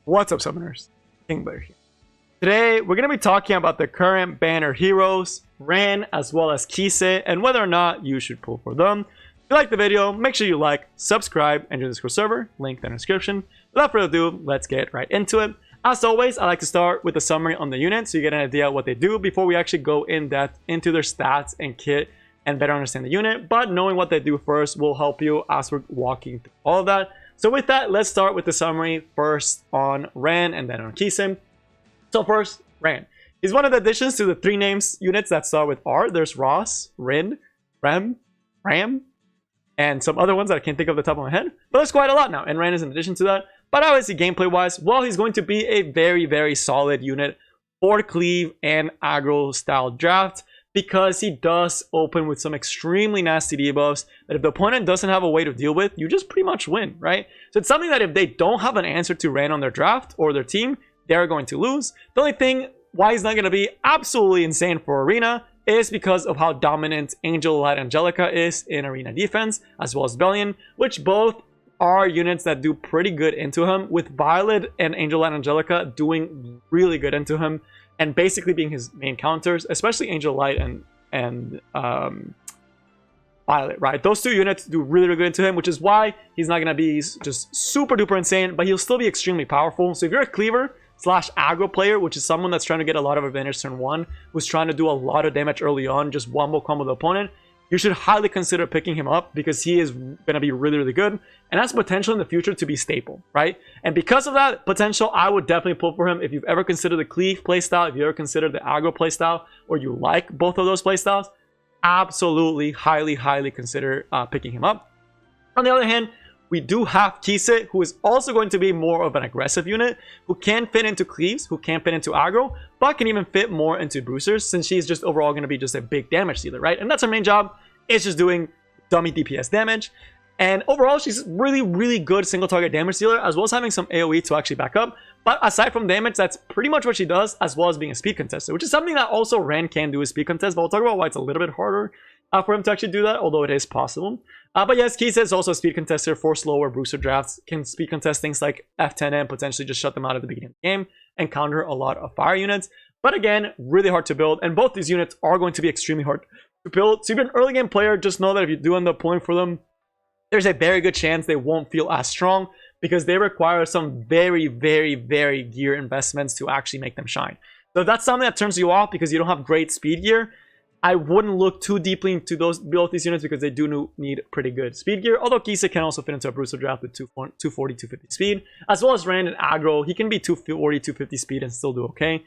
What's up, Summoners? Kingbear here. Today, we're going to be talking about the current banner heroes, Ran, as well as Kise, and whether or not you should pull for them. If you like the video, make sure you like, subscribe, and join the Discord server, link in the description. Without further ado, let's get right into it. As always, I like to start with a summary on the unit so you get an idea of what they do before we actually go in depth into their stats and kit and better understand the unit. But knowing what they do first will help you as we're walking through all of that. So with that, let's start with the summary first on Ran and then on Kise. So first, Ran. He's one of the additions to the 3 names units that start with R. There's Ross, Rin, Ram, and some other ones that I can't think of the top of my head. But there's quite a lot now, and Ran is in addition to that. But obviously, gameplay-wise, well, he's going to be a very, very solid unit for cleave and aggro-style draft, because he does open with some extremely nasty debuffs that if the opponent doesn't have a way to deal with, you just pretty much win, right? So it's something that if they don't have an answer to Ran on their draft or their team, they're going to lose. The only thing why he's not going to be absolutely insane for Arena is because of how dominant Angel Light Angelica is in Arena defense, as well as Bellion, which both are units that do pretty good into him, with Violet and Angel Light Angelica doing really good into him and basically being his main counters, especially Angel Light and Violet, right? Those 2 units do really, really good into him, which is why he's not going to be just super duper insane, but he'll still be extremely powerful. So if you're a cleaver / aggro player, which is someone that's trying to get a lot of advantage turn 1, who's trying to do a lot of damage early on, just wombo combo the opponent, you should highly consider picking him up because he is going to be really, really good and has potential in the future to be staple, right? And because of that potential, I would definitely pull for him. If you've ever considered the cleave playstyle, if you ever considered the aggro playstyle, or you like both of those playstyles, absolutely, highly consider picking him up. On the other hand, we do have Kise, who is also going to be more of an aggressive unit, who can fit into cleaves, who can fit into aggro, but can even fit more into bruisers, since she's just overall going to be just a big damage dealer, right? And that's her main job, is just doing dummy DPS damage. And overall, she's really, really good single target damage dealer, as well as having some AoE to actually back up. But aside from damage, that's pretty much what she does, as well as being a speed contester, which is something that also Ran can do, a speed contest, but we'll talk about why it's a little bit harder for him to actually do that, although it is possible. But yes, Kise is also a speed contester for slower bruiser drafts, can speed contest things like F10 and potentially just shut them out at the beginning of the game and counter a lot of fire units. But again, really hard to build, and both these units are going to be extremely hard to build. So if you're an early game player, just know that if you do end up pulling for them, there's a very good chance they won't feel as strong because they require some very gear investments to actually make them shine. So if that's something that turns you off because you don't have great speed gear, I wouldn't look too deeply into both these units because they do need pretty good speed gear. Although Kise can also fit into a bruiser draft with 240, 250 speed, as well as Ran and aggro. He can be 240, 250 speed and still do okay.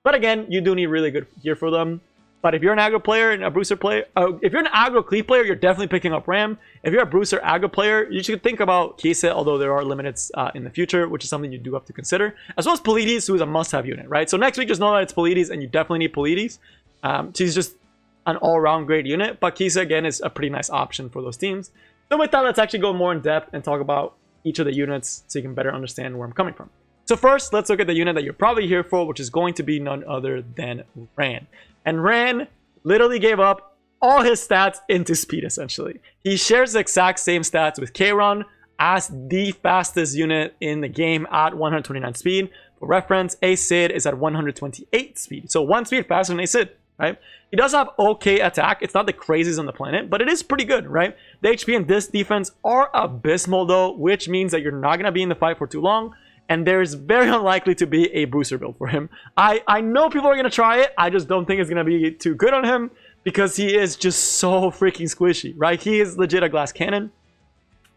But again, you do need really good gear for them. But if you're an aggro player and a bruiser player, if you're an aggro cleave player, you're definitely picking up Ram. If you're a bruiser aggro player, you should think about Kise, although there are limits in the future, which is something you do have to consider. As well as Polides, who is a must-have unit, right? So next week, just know that it's Polides, and you definitely need Polides. She's just an all-around great unit, but Kise, again, is a pretty nice option for those teams. So with that, let's actually go more in depth and talk about each of the units so you can better understand where I'm coming from. So first, let's look at the unit that you're probably here for, which is going to be none other than Ran. And Ran literally gave up all his stats into speed, essentially. He shares the exact same stats with Kayron as the fastest unit in the game at 129 speed. For reference, a Sid is at 128 speed. So 1 speed faster than a Sid, right? He does have okay attack. It's not the craziest on the planet, but it is pretty good, right? The HP and this defense are abysmal though, which means that you're not going to be in the fight for too long. And there's very unlikely to be a bruiser build for him. I know people are going to try it. I just don't think it's going to be too good on him because he is just so freaking squishy, right? He is legit a glass cannon.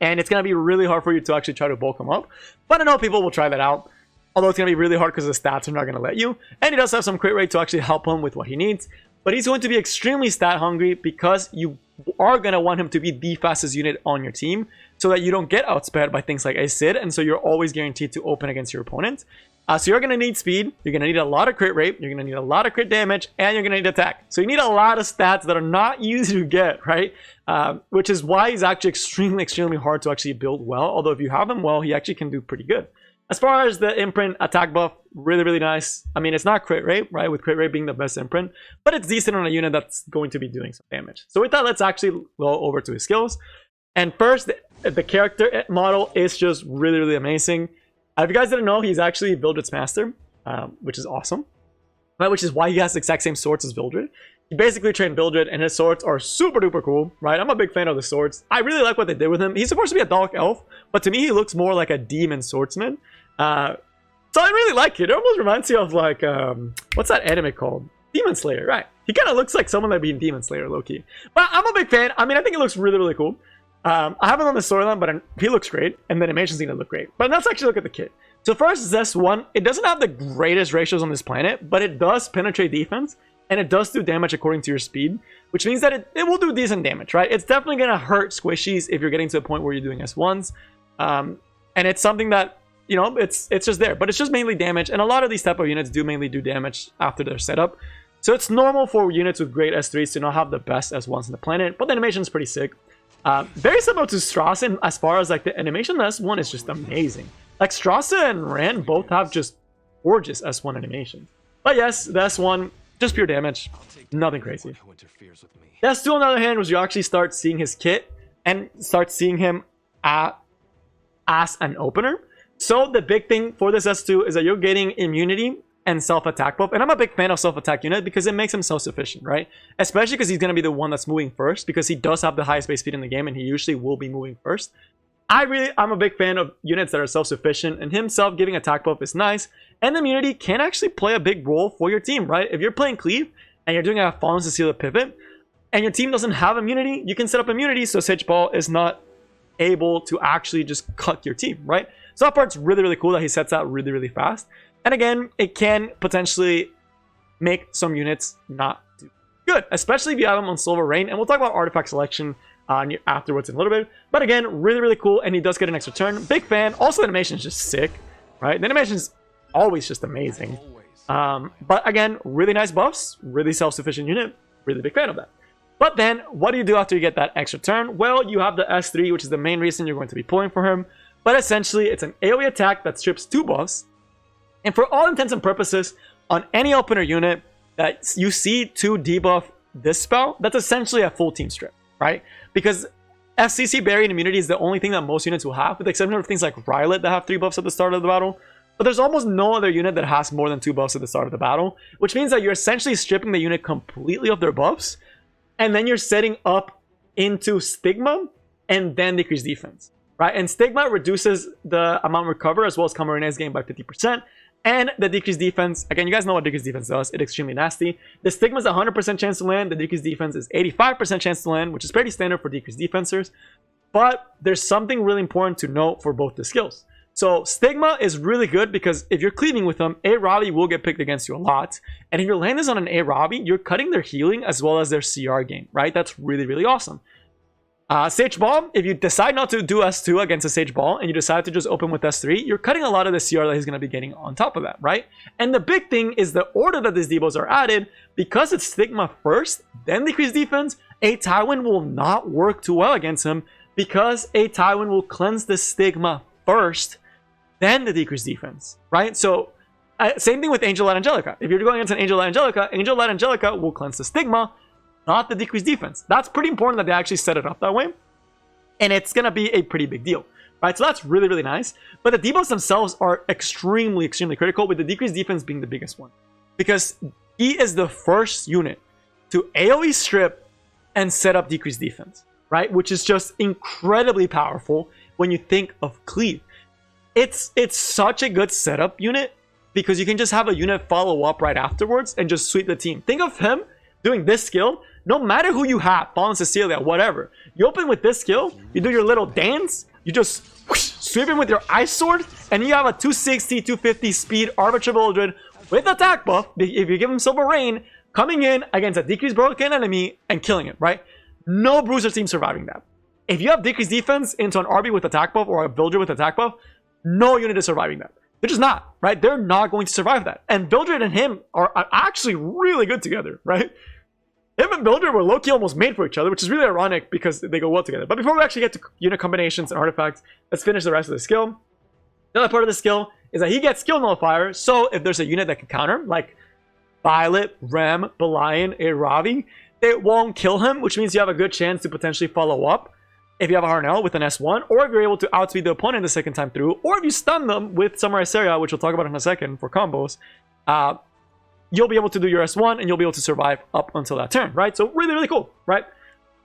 And it's going to be really hard for you to actually try to bulk him up. But I know people will try that out. Although it's going to be really hard because the stats are not going to let you. And he does have some crit rate to actually help him with what he needs. But he's going to be extremely stat hungry because you are going to want him to be the fastest unit on your team so that you don't get outsped by things like a Sid, and so you're always guaranteed to open against your opponent. So you're going to need speed, you're going to need a lot of crit rate, you're going to need a lot of crit damage, and you're going to need attack. So you need a lot of stats that are not easy to get, right? Which is why he's actually extremely hard to actually build well, although if you have him well, he actually can do pretty good. As far as the imprint attack buff, really nice. I mean, it's not crit rate, right? With crit rate being the best imprint, but it's decent on a unit that's going to be doing some damage. So with that, let's actually go over to his skills. And first, the character model is just really amazing. If you guys didn't know, he's actually Vildred's master, which is awesome. Right, which is why he has the exact same swords as Vildred. He basically trained Vildred, and his swords are super duper cool, right? I'm a big fan of the swords. I really like what they did with him. He's supposed to be a dark elf, but to me, he looks more like a demon swordsman. So I really like it. It almost reminds me of like, what's that anime called? Demon Slayer, right? He kind of looks like someone that'd be in Demon Slayer, low-key. But I'm a big fan. I mean, I think it looks really, really cool. I haven't done the storyline, but he looks great, and the animation's gonna look great. But let's actually look at the kit. So first, Zest 1, it doesn't have the greatest ratios on this planet, but it does penetrate defense, and it does do damage according to your speed, which means that it will do decent damage, right? It's definitely going to hurt squishies if you're getting to a point where you're doing S1s. And it's something that, you know, it's just there, but it's just mainly damage, and a lot of these type of units do mainly do damage after their setup. So it's normal for units with great S3s to not have the best S1s in the planet, but the animation is pretty sick. Very similar to Strassen as far as like the animation. The S1 is just amazing. Like, Strasse and Rand both have just gorgeous S1 animations. But yes, the S1, just pure damage. Nothing crazy. The S2, on the other hand, was you actually start seeing his kit and start seeing him as an opener. So the big thing for this S2 is that you're getting immunity and self-attack buff. And I'm a big fan of self-attack unit because it makes him self-sufficient, right? Especially because he's going to be the one that's moving first, because he does have the highest base speed in the game and he usually will be moving first. I'm a big fan of units that are self-sufficient, and himself giving attack buff is nice, and immunity can actually play a big role for your team, right? If you're playing Cleave and you're doing a Fallens to seal a pivot and your team doesn't have immunity, you can set up immunity so Sage Ball is not able to actually just cut your team, right? So that part's really, really cool that he sets out really, really fast. And again, it can potentially make some units not do good, especially if you have them on Silver Rain, and we'll talk about artifact selection afterwards in a little bit. But again, really, really cool, and he does get an extra turn. Big fan. Also, the animation is just sick, right? The animation is always just amazing. But again, really nice buffs, really self-sufficient unit. Really big fan of that. But then, what do you do after you get that extra turn? Well, you have the S3, which is the main reason you're going to be pulling for him. But essentially, it's an AoE attack that strips 2 buffs. And for all intents and purposes, on any opener unit that you see to debuff this spell, that's essentially a full team strip, right? Because FCC Barrier and Immunity is the only thing that most units will have, with the exception of things like Rylet that have 3 buffs at the start of the battle. But there's almost no other unit that has more than 2 buffs at the start of the battle, which means that you're essentially stripping the unit completely of their buffs, and then you're setting up into Stigma and then decrease defense, right? And Stigma reduces the amount recover as well as Combat Rene's game by 50%. And the decreased defense, again, you guys know what decreased defense does. It's extremely nasty. The Stigma is 100% chance to land. The decreased defense is 85% chance to land, which is pretty standard for decreased defensors. But there's something really important to note for both the skills. So Stigma is really good because if you're cleaving with them, A Robbie will get picked against you a lot. And if your land is on an A Robbie, you're cutting their healing as well as their CR gain, right? That's really, really awesome. Sage Ball, if you decide not to do S2 against a Sage Ball and you decide to just open with S3, you're cutting a lot of the CR that he's going to be getting on top of that, right? And the big thing is the order that these debos are added. Because it's Stigma first, then decrease defense, a Tywin will not work too well against him because a Tywin will cleanse the Stigma first, then the decrease defense, right? So same thing with Angel Light Angelica. If you're going against an Angel Light Angelica will cleanse the Stigma, not the decreased defense. That's pretty important that they actually set it up that way. And it's going to be a pretty big deal, right? So that's really, really nice. But the debuffs themselves are extremely, extremely critical, with the decreased defense being the biggest one. Because he is the first unit to AoE strip and set up decreased defense, right? Which is just incredibly powerful when you think of Cleave. It's such a good setup unit because you can just have a unit follow up right afterwards and just sweep the team. Think of him doing this skill. No matter who you have, Fallen Cecilia, whatever, you open with this skill, you do your little dance, you just whoosh, sweep him with your Ice Sword, and you have a 260, 250 speed Arbiter Vildred with attack buff, if you give him Silver Rain, coming in against a decreased broken enemy and killing it, right? No Bruiser team surviving that. If you have decreased defense into an RB with attack buff or a Vildred with attack buff, no unit is surviving that. They're just not, right? They're not going to survive that. And Vildred and him are actually really good together, right? Him and Vildred were low-key almost made for each other, which is really ironic because they go well together. But before we actually get to unit combinations and artifacts, let's finish the rest of the skill. The other part of the skill is that he gets skill nullifier. So if there's a unit that can counter, like Violet, Rem, Belian, Aravi, it won't kill him, which means you have a good chance to potentially follow up. if you have a Harnell with an S1, or if you're able to outspeed the opponent the second time through, or if you stun them with Samurai Seria, which we'll talk about in a second for combos, you'll be able to do your S1 and you'll be able to survive up until that turn, right? So really, really cool, right?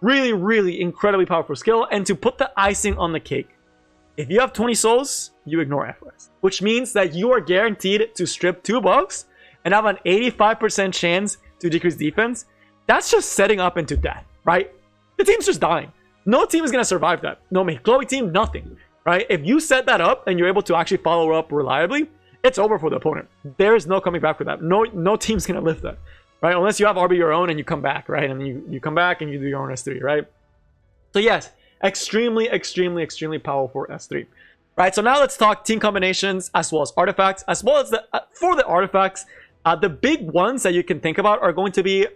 Really, really incredibly powerful skill. And to put the icing on the cake, if you have 20 souls, you ignore F-West, which means that you are guaranteed to strip 2 buffs and have an 85% chance to decrease defense. That's just setting up into death, right? The team's just dying. No team is going to survive that. No Chloe team, nothing, right? If you set that up and you're able to actually follow up reliably, it's over for the opponent. There is no coming back for that. No team's going to lift that, right? Unless you have RB your own and you come back, right? And you come back and you do your own S3, right? So yes, extremely, extremely, extremely powerful S3. Right, so now let's talk team combinations as well as artifacts. As well as for the artifacts, the big ones that you can think about are going to be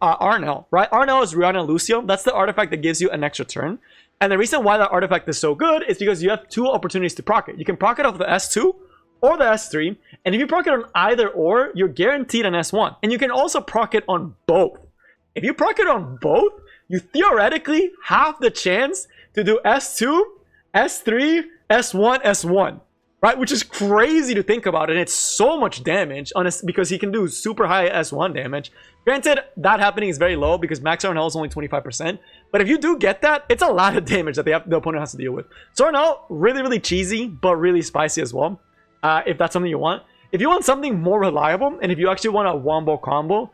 Arnell, right? Arnell is Rihanna and Lucio. That's the artifact that gives you an extra turn. And the reason why that artifact is so good is because you have 2 opportunities to proc it. You can proc it off the S2 or the S3. And if you proc it on either or, you're guaranteed an S1. And you can also proc it on both. If you proc it on both, you theoretically have the chance to do S2, S3, S1, S1. Right, which is crazy to think about, and it's so much damage because he can do super high S1 damage. Granted, that happening is very low because max Arnell is only 25%. But if you do get that, it's a lot of damage that the opponent has to deal with. So Arnell, really, really cheesy, but really spicy as well. If that's something you want. If you want something more reliable, and if you actually want a wombo combo,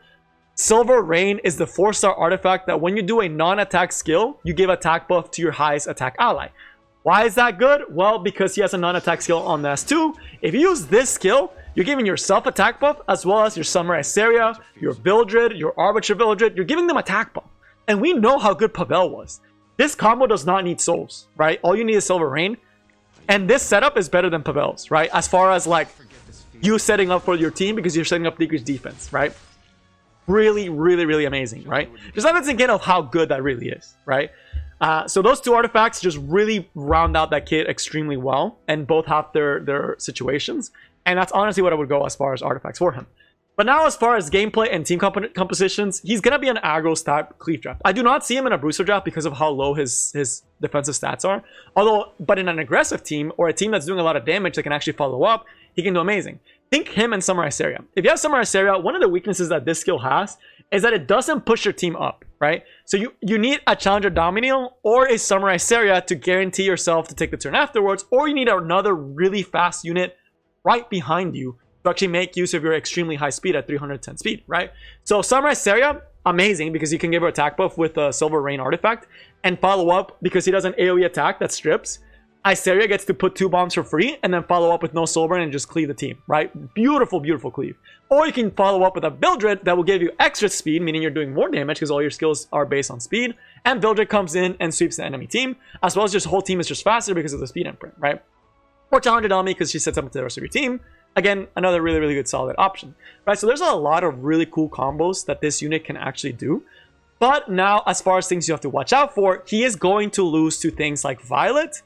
Silver Rain is the 4-star artifact that when you do a non-attack skill, you give attack buff to your highest attack ally. Why is that good? Well, because he has a non-attack skill on the S2. If you use this skill, you're giving yourself attack buff as well as your Samurai Seria, your Vildred, your Arbiter Vildred. You're giving them attack buff. And we know how good Pavel was. This combo does not need souls, right? All you need is Silver Rain. And this setup is better than Pavel's, right? As far as like you setting up for your team because you're setting up decreased defense, right? Really, really, really amazing, right? Just let that sink in of how good that really is, right? So those 2 artifacts just really round out that kit extremely well, and both have their situations, and that's honestly what I would go as far as artifacts for him. But now as far as gameplay and team compositions, he's gonna be an aggro stat cleave draft. I do not see him in a Bruiser draft because of how low his defensive stats are. But in an aggressive team or a team that's doing a lot of damage that can actually follow up, he can do amazing. Think him and Samurai Seria. If you have Samurai Seria, one of the weaknesses that this skill has is that it doesn't push your team up, right? So you need a Challenger Dominio or a Samurai Seria to guarantee yourself to take the turn afterwards, or you need another really fast unit right behind you to actually make use of your extremely high speed at 310 speed, right? So Samurai Seria, amazing because you can give her attack buff with a Silver Rain artifact and follow up because he does an AoE attack that strips. Iseria gets to put 2 bombs for free and then follow up with no soul burn and just cleave the team, right? Beautiful, beautiful cleave. Or you can follow up with a Vildred that will give you extra speed, meaning you're doing more damage because all your skills are based on speed. And Vildred comes in and sweeps the enemy team, as well as just whole team is just faster because of the speed imprint, right? Or Challenger Dummy because she sets up into the rest of your team. Again, another really, really good solid option, right? So there's a lot of really cool combos that this unit can actually do. But now, as far as things you have to watch out for, he is going to lose to things like Violet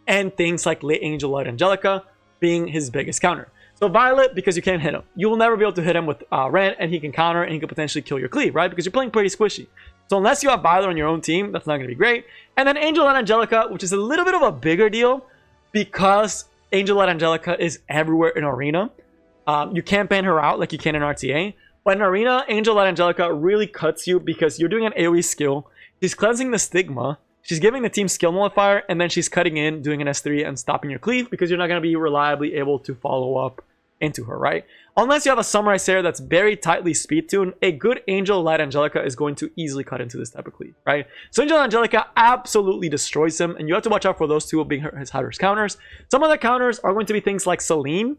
and things like Late Angel Light Angelica being his biggest counter. So Violet, because you can't hit him. You will never be able to hit him with Rent, and he can counter, and he can potentially kill your cleave, right? Because you're playing pretty squishy. So unless you have Violet on your own team, that's not going to be great. And then Angel Light Angelica, which is a little bit of a bigger deal, because Angel Light Angelica is everywhere in Arena. You can't ban her out like you can in RTA. But in Arena, Angel Light Angelica really cuts you because you're doing an AoE skill. She's cleansing the Stigma. She's giving the team skill modifier, and then she's cutting in, doing an S3, and stopping your cleave because you're not going to be reliably able to follow up into her, right? Unless you have a Samurai Seria that's very tightly speed tuned, a good Angel Light Angelica is going to easily cut into this type of cleave, right? So Angel Light Angelica absolutely destroys him, and you have to watch out for those two being his high risk counters. Some of the counters are going to be things like Celine,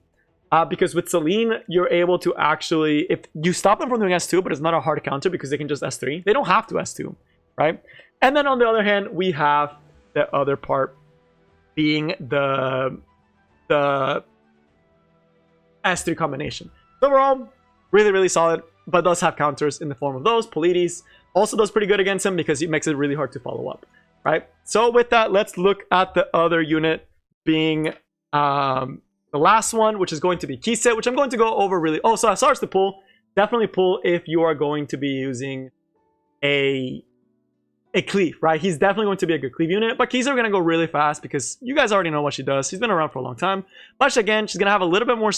because with Celine, you're able to actually, if you stop them from doing S2, but it's not a hard counter because they can just S3. They don't have to S2, right? And then on the other hand, we have the other part being the S3 combination. So overall, really, really solid, but does have counters in the form of those. Polides also does pretty good against him because it makes it really hard to follow up, right? So with that, let's look at the other unit being the last one, which is going to be Kise, which I'm going to go over really. Oh, so as far as the pull, definitely pull if you are going to be using a a cleave, right? He's definitely going to be a good cleave unit, but Kise are going to go really fast because you guys already know what she does. She's been around for a long time. But again, she's going to have a little bit more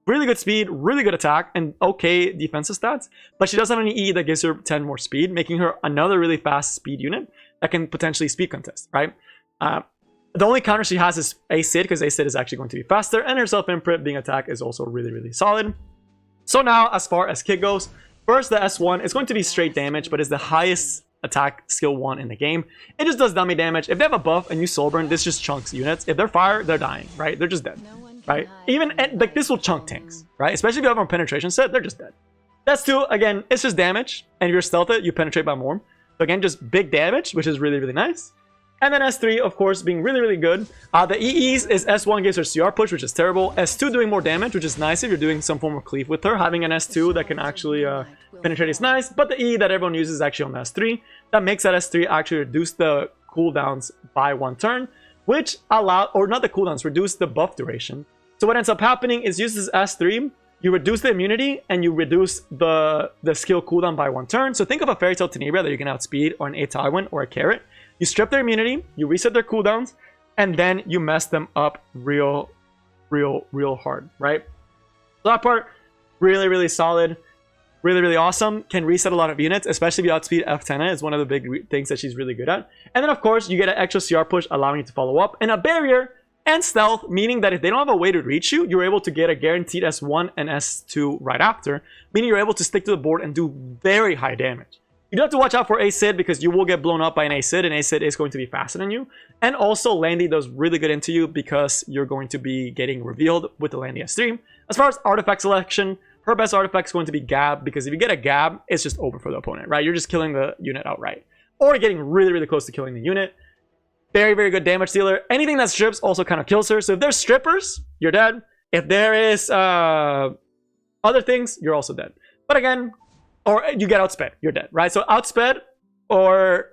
really good speed, really good attack, and okay defensive stats. But she doesn't have any E that gives her 10 more speed, making her another really fast speed unit that can potentially speed contest, right? The only counter she has is Acid, because Acid is actually going to be faster, and her self-imprint being attack is also really, really solid. So now, as far as kit goes, first the S1 is going to be straight damage, but is the highest attack skill 1 in the game. It just does dummy damage. If they have a buff and you soul burn, this just chunks units. If they're fire, they're dying, right? They're just dead, right? Even like this will chunk tanks, right? Especially if you have a penetration set, they're just dead. That's 2, again, it's just damage, and if you're stealth it, you penetrate by more. So again, just big damage, which is really, really nice. And then S3, of course, being really, really good. The EEs is S1 gives her CR push, which is terrible. S2 doing more damage, which is nice if you're doing some form of cleave with her. Having an S2 that can actually penetrate is nice. But the E that everyone uses is actually on the S3. That makes that S3 actually reduce the cooldowns by 1 turn, which allow, or not the cooldowns, reduce the buff duration. So what ends up happening is use this S3, you reduce the immunity, and you reduce the skill cooldown by 1 turn. So think of a Fairy Tail Tenebria that you can outspeed, or an A Tywin, or a Carrot. You strip their immunity, you reset their cooldowns, and then you mess them up real hard, right? So that part, really, really solid. Really, really awesome. Can reset a lot of units, especially if you outspeed F10. It's one of the big things that she's really good at. And then, of course, you get an extra CR push, allowing you to follow up. And a barrier and stealth, meaning that if they don't have a way to reach you, you're able to get a guaranteed S1 and S2 right after. Meaning you're able to stick to the board and do very high damage. You do have to watch out for Acid because you will get blown up by an Acid, and Acid is going to be faster than you. And also, Landy does really good into you because you're going to be getting revealed with the Landy S3. As far as artifact selection, her best artifact is going to be Gab, because if you get a Gab, it's just over for the opponent, right? You're just killing the unit outright. Or getting really, really close to killing the unit. Very, very good damage dealer. Anything that strips also kind of kills her. So if there's strippers, you're dead. If there is other things, you're also dead. But again, or you get outsped, you're dead, right? So outsped or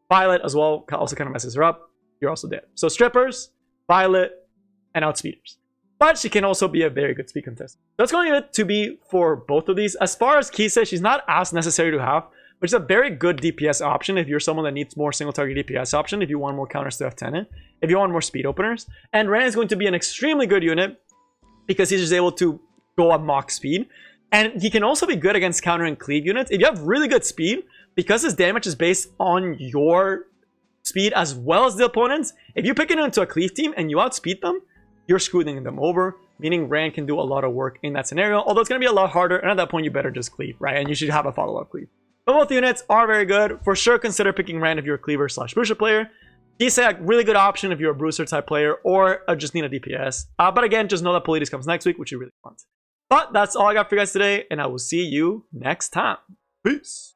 Violet as well also kind of messes her up. You're also dead. So strippers, Violet, and outspeeders. But she can also be a very good speed contestant. That's going to be for both of these. As far as Kise, she's not as necessary to have, which is a very good DPS option if you're someone that needs more single target DPS option, if you want more counters to F10, if you want more speed openers. And Ren is going to be an extremely good unit because he's just able to go at mock speed. And he can also be good against counter and cleave units. If you have really good speed, because his damage is based on your speed as well as the opponent's, if you pick it into a cleave team and you outspeed them, you're screwing them over, meaning Rand can do a lot of work in that scenario, although it's going to be a lot harder, and at that point you better just cleave, right? And you should have a follow-up cleave. But both units are very good. For sure, consider picking Rand if you're a cleaver / bruiser player. Kise, a really good option if you're a bruiser type player or just need a DPS. But again, just know that Politis comes next week, which you really want. But that's all I got for you guys today, and I will see you next time. Peace.